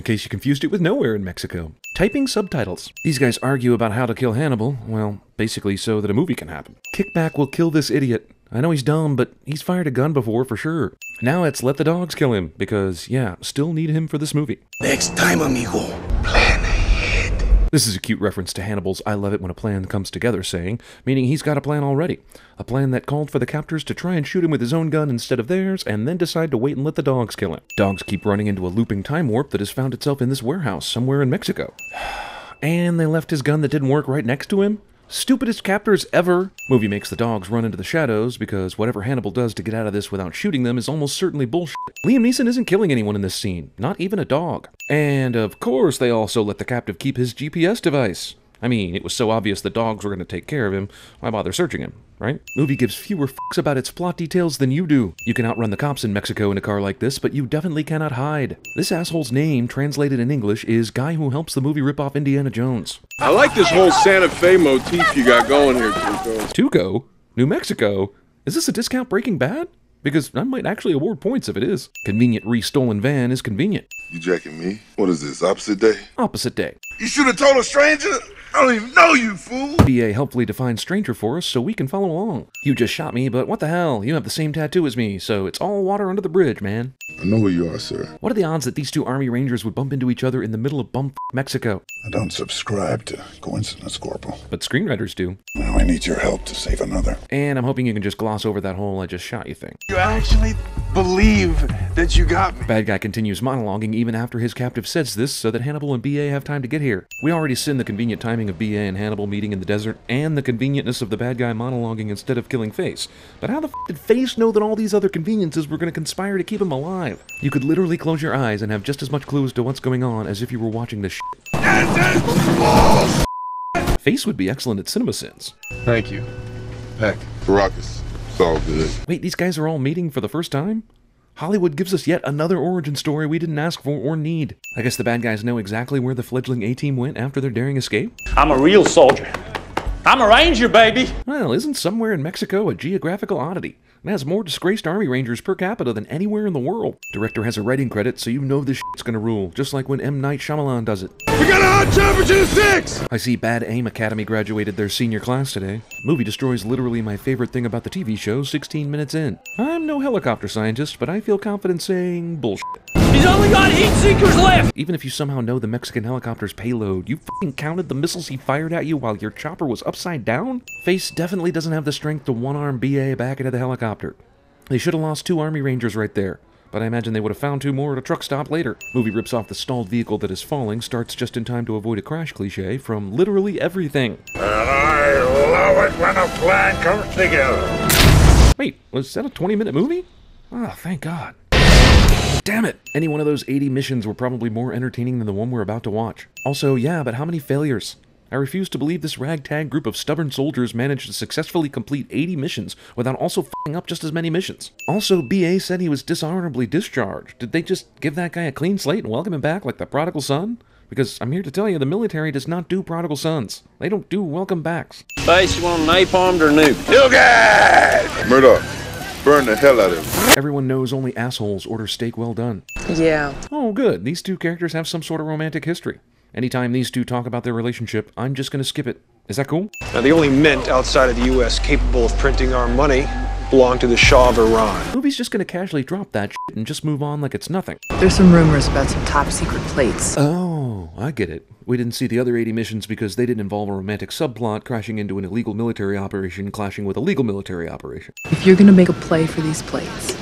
case you confused it with Nowhere in Mexico. Typing subtitles. These guys argue about how to kill Hannibal, well, basically so that a movie can happen. Kickback will kill this idiot. I know he's dumb, but he's fired a gun before for sure. Now it's let the dogs kill him, because, yeah, still need him for this movie. Next time, amigo, plan ahead. This is a cute reference to Hannibal's I love it when a plan comes together saying, meaning he's got a plan already. A plan that called for the captors to try and shoot him with his own gun instead of theirs, and then decide to wait and let the dogs kill him. Dogs keep running into a looping time warp that has found itself in this warehouse somewhere in Mexico. And they left his gun that didn't work right next to him? Stupidest captors ever! Movie makes the dogs run into the shadows because whatever Hannibal does to get out of this without shooting them is almost certainly bullshit. Liam Neeson isn't killing anyone in this scene, not even a dog. And of course they also let the captive keep his GPS device. I mean, it was so obvious the dogs were going to take care of him, why bother searching him, right? Movie gives fewer fucks about its plot details than you do. You can outrun the cops in Mexico in a car like this, but you definitely cannot hide. This asshole's name, translated in English, is Guy Who Helps the Movie Rip Off Indiana Jones. I like this whole Santa Fe motif you got going here, Tuco. Tuco? New Mexico? Is this a discount Breaking Bad? Because I might actually award points if it is. Convenient re-stolen van is convenient. You jacking me? What is this, opposite day? Opposite day. You should have told a stranger? I don't even know you, fool! BA helpfully defines stranger for us so we can follow along. You just shot me, but what the hell? You have the same tattoo as me, so it's all water under the bridge, man. I know who you are, sir. What are the odds that these two Army Rangers would bump into each other in the middle of bump Mexico? I don't subscribe to coincidence, Corporal. But screenwriters do. Now I need your help to save another. And I'm hoping you can just gloss over that whole I just shot you thing. You actually believe that you got me? Bad guy continues monologuing even after his captive says this so that Hannibal and BA have time to get here. We already sinned the convenient timing of BA and Hannibal meeting in the desert and the convenientness of the bad guy monologuing instead of killing Face. But how the f did Face know that all these other conveniences were going to conspire to keep him alive? You could literally close your eyes and have just as much clue as to what's going on as if you were watching this shit. Face would be excellent at CinemaSins. Thank you. Heck. Caracas. It's all good. Wait, these guys are all meeting for the first time? Hollywood gives us yet another origin story we didn't ask for or need. I guess the bad guys know exactly where the fledgling A-Team went after their daring escape? I'm a real soldier. I'm a ranger, baby! Well, isn't somewhere in Mexico a geographical oddity? It has more disgraced Army Rangers per capita than anywhere in the world. Director has a writing credit, so you know this shit's gonna rule, just like when M. Night Shyamalan does it. We got a hot chopper to the 6! I see Bad Aim Academy graduated their senior class today. Movie destroys literally my favorite thing about the TV show 16 minutes in. I'm no helicopter scientist, but I feel confident saying bullshit. He's only got heat seekers left! Even if you somehow know the Mexican helicopter's payload, you fucking counted the missiles he fired at you while your chopper was upside down? Face definitely doesn't have the strength to one-arm BA back into the helicopter. They should have lost 2 Army Rangers right there, but I imagine they would have found 2 more at a truck stop later. Movie rips off the stalled vehicle that is falling, starts just in time to avoid a crash cliche from literally everything. And I love it when a plan comes together. Wait, was that a 20-minute movie? Oh, thank God. Damn it! Any one of those 80 missions were probably more entertaining than the one we're about to watch. Also, yeah, but how many failures? I refuse to believe this ragtag group of stubborn soldiers managed to successfully complete 80 missions without also f***ing up just as many missions. Also, BA said he was dishonorably discharged. Did they just give that guy a clean slate and welcome him back like the prodigal son? Because I'm here to tell you, the military does not do prodigal sons. They don't do welcome backs. Face, you want napalmed or nuke? You guys! Murdoch, burn the hell out of him. Everyone knows only assholes order steak well done. Yeah. Oh, good. These two characters have some sort of romantic history. Anytime these two talk about their relationship, I'm just gonna skip it. Is that cool? Now, the only mint outside of the U.S. capable of printing our money belong to the Shah of Iran. Movie's just gonna casually drop that shit and just move on like it's nothing. There's some rumors about some top secret plates. Oh, I get it. We didn't see the other 80 missions because they didn't involve a romantic subplot crashing into an illegal military operation clashing with a legal military operation. If you're gonna make a play for these plates,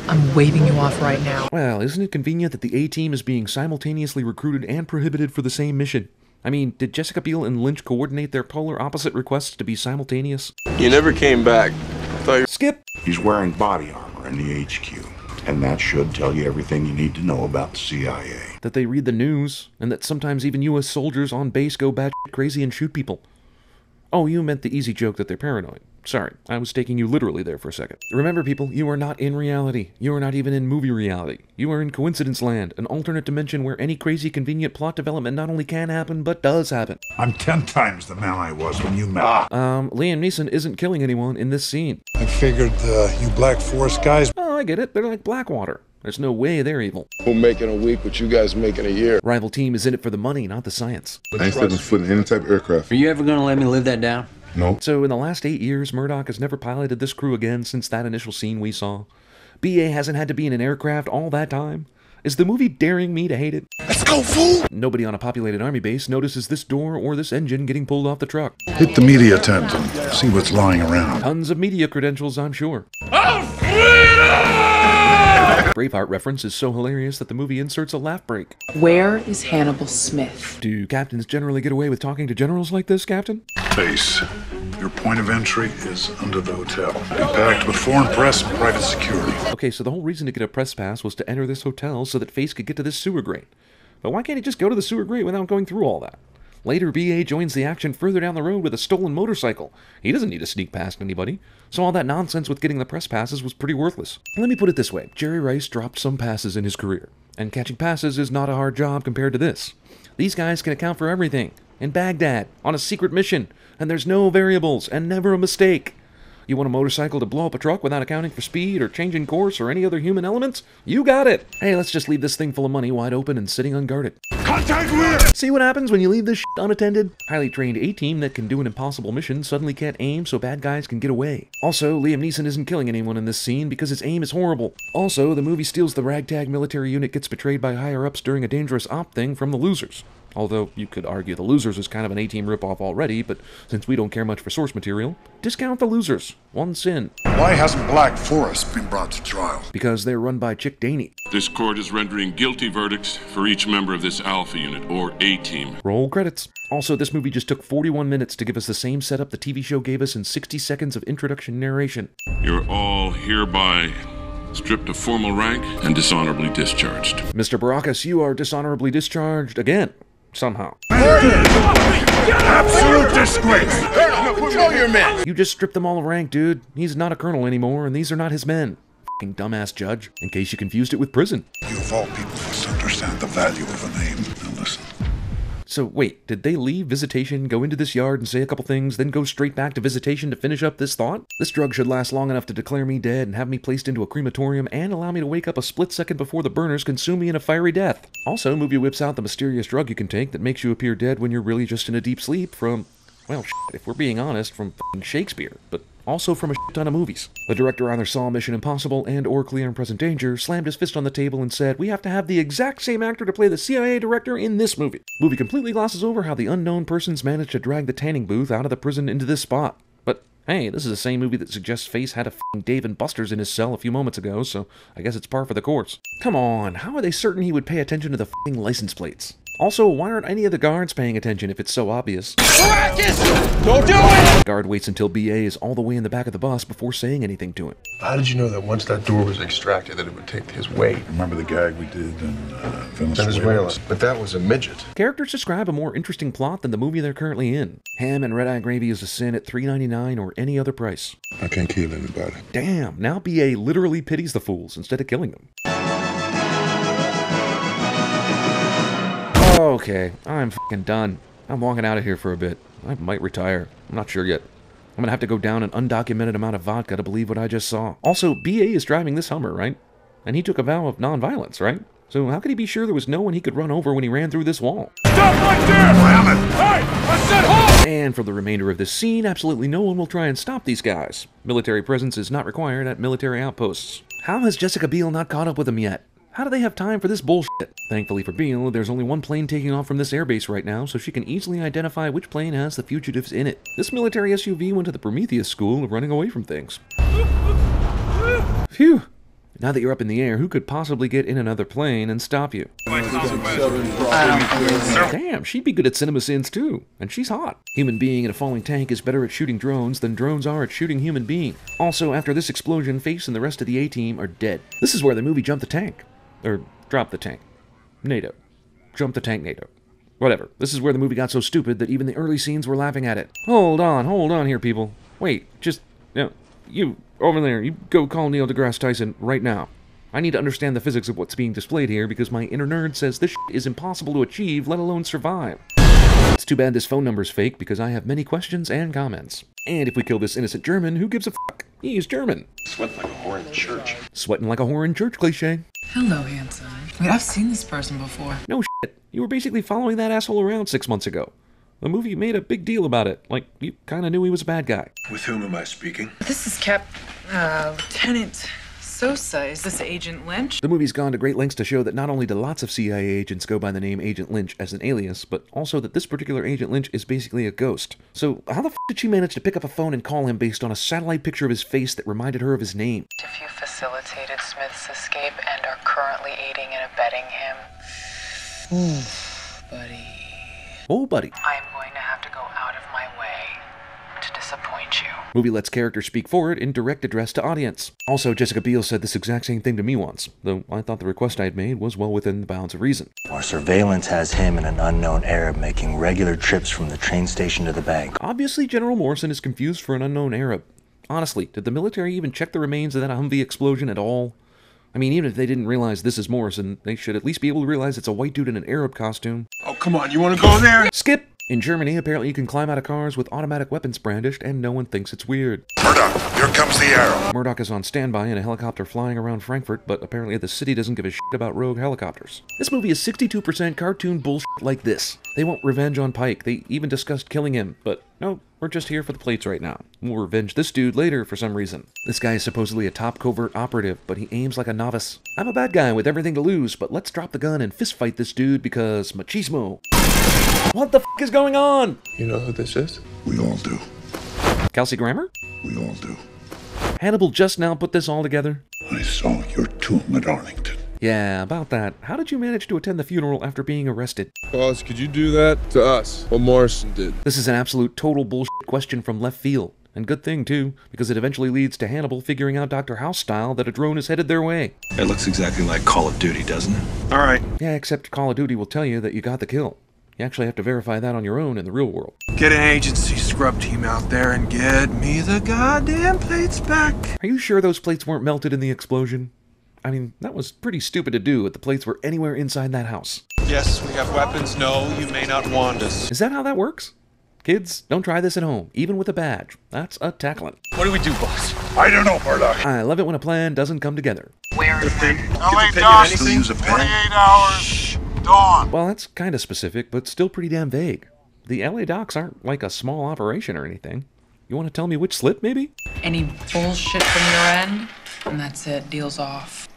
I'm waving you off right now. Well, isn't it convenient that the A-Team is being simultaneously recruited and prohibited for the same mission? I mean, did Jessica Biel and Lynch coordinate their polar opposite requests to be simultaneous? You never came back. I thought you... Skip! He's wearing body armor in the HQ, and that should tell you everything you need to know about the CIA. That they read the news, and that sometimes even U.S. soldiers on base go batshit crazy and shoot people. Oh, you meant the easy joke that they're paranoid. Sorry, I was taking you literally there for a second. Remember, people, you are not in reality. You are not even in movie reality. You are in coincidence land, an alternate dimension where any crazy convenient plot development not only can happen, but does happen. I'm 10 times the man I was when you met. Liam Neeson isn't killing anyone in this scene. I figured you Black Forest guys... Oh, I get it. They're like Blackwater. There's no way they're evil. We're making a week what you guys make in a year. Rival team is in it for the money, not the science. I ain't stepping foot in any type of aircraft. Are you ever gonna let me live that down? No. So in the last 8 years, Murdoch has never piloted this crew again since that initial scene we saw. BA hasn't had to be in an aircraft all that time. Is the movie daring me to hate it? Let's go, fool! Nobody on a populated army base notices this door or this engine getting pulled off the truck. Hit the media tent and see what's lying around. Tons of media credentials, I'm sure. Braveheart reference is so hilarious that the movie inserts a laugh break. Where is Hannibal Smith? Do captains generally get away with talking to generals like this, Captain? Base. Your point of entry is under the hotel. Packed with foreign press and private security. Okay, so the whole reason to get a press pass was to enter this hotel so that Face could get to this sewer grate. But why can't he just go to the sewer grate without going through all that? Later, BA joins the action further down the road with a stolen motorcycle. He doesn't need to sneak past anybody, so all that nonsense with getting the press passes was pretty worthless. Let me put it this way, Jerry Rice dropped some passes in his career, and catching passes is not a hard job compared to this. These guys can account for everything, in Baghdad, on a secret mission, and there's no variables, and never a mistake. You want a motorcycle to blow up a truck without accounting for speed or changing course or any other human elements? You got it! Hey, let's just leave this thing full of money wide open and sitting unguarded. Contact rear! See what happens when you leave this shit unattended? Highly trained A-team that can do an impossible mission suddenly can't aim so bad guys can get away. Also, Liam Neeson isn't killing anyone in this scene because his aim is horrible. Also, the movie steals the ragtag military unit gets betrayed by higher-ups during a dangerous op thing from the losers. Although, you could argue the Losers is kind of an A-team ripoff already, but since we don't care much for source material, discount the Losers. One sin. Why hasn't Black Forest been brought to trial? Because they're run by Chick Daney. This court is rendering guilty verdicts for each member of this Alpha Unit, or A-Team. Roll credits. Also, this movie just took 41 minutes to give us the same setup the TV show gave us in 60 seconds of introduction narration. You're all hereby stripped of formal rank and dishonorably discharged. Mr. Baracus, you are dishonorably discharged again. Somehow. Absolute disgrace! Colonel, control your men! You just stripped them all of rank, dude. He's not a colonel anymore, and these are not his men. F***ing dumbass judge, in case you confused it with prison. You of all people must understand the value of a name. Now listen. So wait, did they leave Visitation, go into this yard and say a couple things, then go straight back to Visitation to finish up this thought? This drug should last long enough to declare me dead and have me placed into a crematorium and allow me to wake up a split second before the burners consume me in a fiery death. Also, movie whips out the mysterious drug you can take that makes you appear dead when you're really just in a deep sleep from, well, if we're being honest, from f***ing Shakespeare, but also from a shit ton of movies. The director either saw Mission Impossible and or Clear and Present Danger, slammed his fist on the table and said, we have to have the exact same actor to play the CIA director in this movie. Movie completely glosses over how the unknown persons managed to drag the tanning booth out of the prison into this spot. But hey, this is the same movie that suggests Face had a f***ing Dave and Buster's in his cell a few moments ago, so I guess it's par for the course. Come on, how are they certain he would pay attention to the f***ing license plates? Also, why aren't any of the guards paying attention if it's so obvious? Don't do it! Guard waits until BA is all the way in the back of the bus before saying anything to him. How did you know that once that door was extracted that it would take his weight? Remember the gag we did in Venezuela. But that was a midget. Characters describe a more interesting plot than the movie they're currently in. Ham and red-eye gravy is a sin at $3.99 or any other price. I can't kill anybody. Damn, now BA literally pities the fools instead of killing them. Okay, I'm fucking done. I'm walking out of here for a bit. I might retire. I'm not sure yet. I'm gonna have to go down an undocumented amount of vodka to believe what I just saw. Also, BA is driving this Hummer, right? And he took a vow of non-violence, right? So how could he be sure there was no one he could run over when he ran through this wall? Stop right there! Ram it! Hey! I said hold! And for the remainder of this scene, absolutely no one will try and stop these guys. Military presence is not required at military outposts. How has Jessica Biel not caught up with them yet? How do they have time for this bullshit? Thankfully for Biel, there's only one plane taking off from this airbase right now, so she can easily identify which plane has the fugitives in it. This military SUV went to the Prometheus school of running away from things. Phew! Now that you're up in the air, who could possibly get in another plane and stop you? Damn, she'd be good at CinemaSins too, and she's hot. Human being in a falling tank is better at shooting drones than drones are at shooting human being. Also, after this explosion, Face and the rest of the A-team are dead. This is where the movie jumped the tank. Or, drop the tank. NATO. Jump the tank NATO. Whatever. This is where the movie got so stupid that even the early scenes were laughing at it. Hold on here, people. Wait, just, you, over there, you go call Neil deGrasse Tyson right now. I need to understand the physics of what's being displayed here because my inner nerd says this shit is impossible to achieve, let alone survive. It's too bad this phone number's fake because I have many questions and comments. And if we kill this innocent German, who gives a fuck? He's German. Sweat like a whore in church. Sweating like a whore in church, cliche. Hello, handsome. Wait, I've seen this person before. No shit. You were basically following that asshole around 6 months ago. The movie made a big deal about it. Like, you kinda knew he was a bad guy. With whom am I speaking? This is Lieutenant Sosa. Is this Agent Lynch? The movie's gone to great lengths to show that not only do lots of CIA agents go by the name Agent Lynch as an alias, but also that this particular Agent Lynch is basically a ghost. So how the f did she manage to pick up a phone and call him based on a satellite picture of his face that reminded her of his name? If you facilitated Smith's escape and are currently aiding and abetting him. Ooh, buddy. Oh, buddy. I am going to have to go out of my way to disappoint you. Movie lets characters speak forward in direct address to audience. Also, Jessica Biel said this exact same thing to me once, though I thought the request I had made was well within the bounds of reason. Our surveillance has him and an unknown Arab making regular trips from the train station to the bank. Obviously, General Morrison is confused for an unknown Arab. Honestly, did the military even check the remains of that Humvee explosion at all? I mean, even if they didn't realize this is Morrison, they should at least be able to realize it's a white dude in an Arab costume. Oh, come on, you want to go there? Skip! In Germany, apparently you can climb out of cars with automatic weapons brandished, and no one thinks it's weird. Murdoch, here comes the arrow. Murdoch is on standby in a helicopter flying around Frankfurt, but apparently the city doesn't give a shit about rogue helicopters. This movie is 62% cartoon bullshit like this. They want revenge on Pike. They even discussed killing him, but no, we're just here for the plates right now. We'll revenge this dude later for some reason. This guy is supposedly a top covert operative, but he aims like a novice. I'm a bad guy with everything to lose, but let's drop the gun and fist fight this dude because machismo. What the f is going on? You know who this is? We all do. Kelsey Grammer? We all do. Hannibal just now put this all together. I saw your tomb at Arlington. Yeah, about that. How did you manage to attend the funeral after being arrested? Boss, could you do that to us? What Morrison did. This is an absolute total bullshit question from left field. And good thing, too, because it eventually leads to Hannibal figuring out Dr. House style that a drone is headed their way. It looks exactly like Call of Duty, doesn't it? All right. Yeah, except Call of Duty will tell you that you got the kill. You actually have to verify that on your own in the real world. Get an agency scrub team out there and get me the goddamn plates back. Are you sure those plates weren't melted in the explosion? I mean, that was pretty stupid to do if the plates were anywhere inside that house. Yes, we have weapons. No, you may not want us. Is that how that works? Kids, don't try this at home, even with a badge. That's a tackling. What do we do, boss? I don't know, Murdoch. I love it when a plan doesn't come together. Where is my... LA Doc, still use a pen? 48 hours. Dawn. Well, that's kind of specific, but still pretty damn vague. The LA docks aren't like a small operation or anything. You want to tell me which slip, maybe? Any bullshit from your end? And that's it. Deal's off.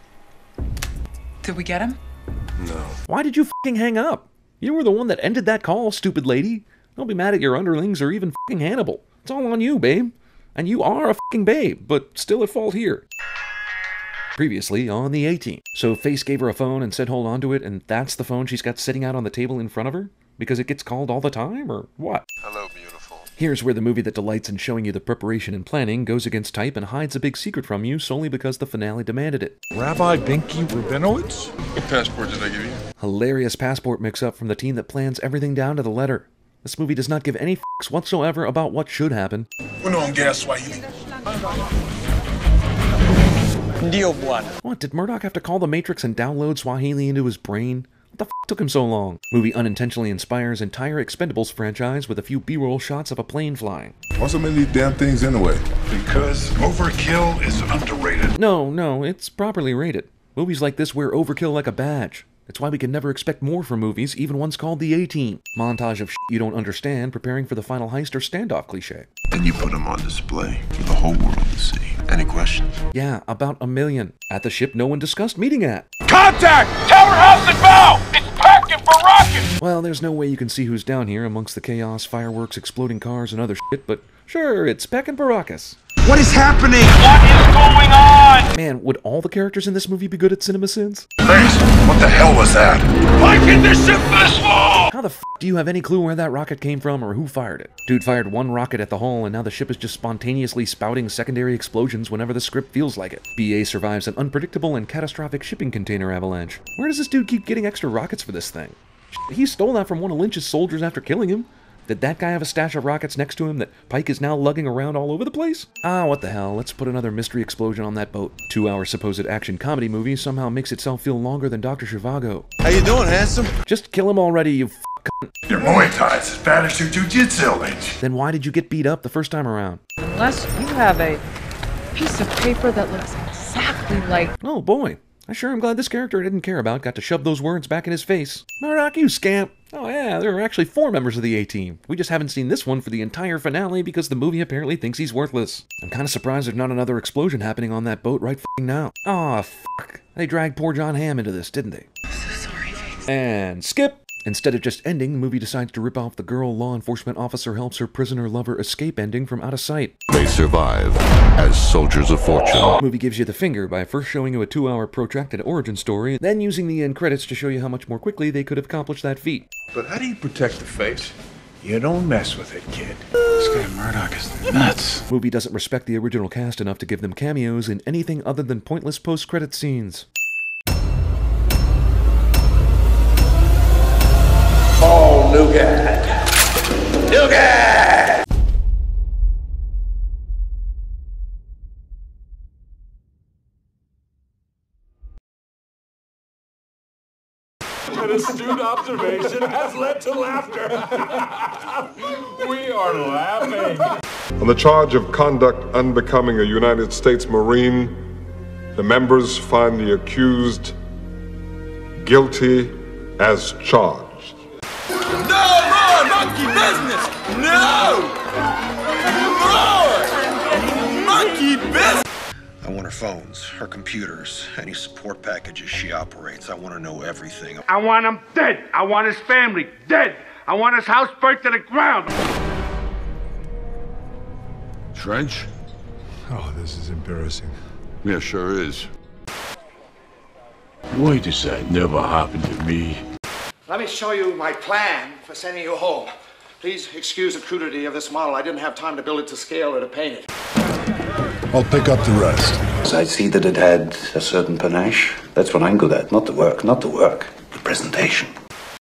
Did we get him? No. Why did you f***ing hang up? You were the one that ended that call, stupid lady. Don't be mad at your underlings or even f***ing Hannibal. It's all on you, babe. And you are a f***ing babe, but still at fault here. Previously on the A-Team. So Face gave her a phone and said hold on to it, and that's the phone she's got sitting out on the table in front of her? Because it gets called all the time, or what? Hello, beautiful. Here's where the movie that delights in showing you the preparation and planning goes against type and hides a big secret from you solely because the finale demanded it. Rabbi Binky Rabinowitz? What passport did I give you? Hilarious passport mix-up from the team that plans everything down to the letter. This movie does not give any f***s whatsoever about what should happen. Uno en gas, Swahili. Deal one. What, did Murdoch have to call the Matrix and download Swahili into his brain? What the f*** took him so long? Movie unintentionally inspires entire Expendables franchise with a few B-roll shots of a plane flying. Why so many of these damn things anyway? Because overkill is underrated. No, it's properly rated. Movies like this wear overkill like a badge. It's why we can never expect more from movies, even ones called the A-Team. Montage of shit you don't understand, preparing for the final heist or standoff cliche. Then you put them on display for the whole world to see. Any questions? Yeah, about 1 million. At the ship no one discussed meeting at. Contact! Tower house and bow! It's packing for rockets! Well, there's no way you can see who's down here amongst the chaos, fireworks, exploding cars, and other shit, but sure, it's Peck and Baracus. What is happening? What is going on? Man, would all the characters in this movie be good at CinemaSins? Thanks. What the hell was that? Why can this ship this small? How the f*** do you have any clue where that rocket came from or who fired it? Dude fired one rocket at the hull and now the ship is just spontaneously spouting secondary explosions whenever the script feels like it. BA survives an unpredictable and catastrophic shipping container avalanche. Where does this dude keep getting extra rockets for this thing? He stole that from one of Lynch's soldiers after killing him. Did that guy have a stash of rockets next to him that Pike is now lugging around all over the place? Ah, what the hell, let's put another mystery explosion on that boat. 2-hour supposed action comedy movie somehow makes itself feel longer than Dr. Zhivago. How you doing, handsome? Just kill him already, you cunt. Your Muay Thai's as bad as your Jiu-Jitsu, Lynch. Then why did you get beat up the first time around? Unless you have a piece of paper that looks exactly like... Oh boy, I sure am glad this character I didn't care about got to shove those words back in his face. Murdoch, you scamp! Oh yeah, there are actually 4 members of the A-Team. We just haven't seen this one for the entire finale because the movie apparently thinks he's worthless. I'm kinda surprised there's not another explosion happening on that boat right f***ing now. Aw, fuck. They dragged poor John Hamm into this, didn't they? I'm so sorry, Face. And skip! Instead of just ending, the movie decides to rip off the girl law enforcement officer helps her prisoner lover escape ending from out of sight. They survive as soldiers of fortune. The movie gives you the finger by first showing you a 2-hour protracted origin story, then using the end credits to show you how much more quickly they could have accomplished that feat. But how do you protect the face? You don't mess with it, kid. This guy Murdoch is nuts. Movie doesn't respect the original cast enough to give them cameos in anything other than pointless post-credit scenes. Oh, nougat! Nougat! An astute observation has led to laughter. We are laughing. On the charge of conduct unbecoming a United States Marine, the members find the accused guilty as charged. No more monkey business! No! More monkey business! I want her phones, her computers, any support packages she operates. I want to know everything. I want him dead. I want his family dead. I want his house burnt to the ground. Trench? Oh, this is embarrassing. Yeah, sure is. Why does that never happen to me? Let me show you my plan for sending you home. Please excuse the crudity of this model. I didn't have time to build it to scale or to paint it. I'll pick up the rest. I see that it had a certain panache. That's what I'm good at. Not the work, the presentation.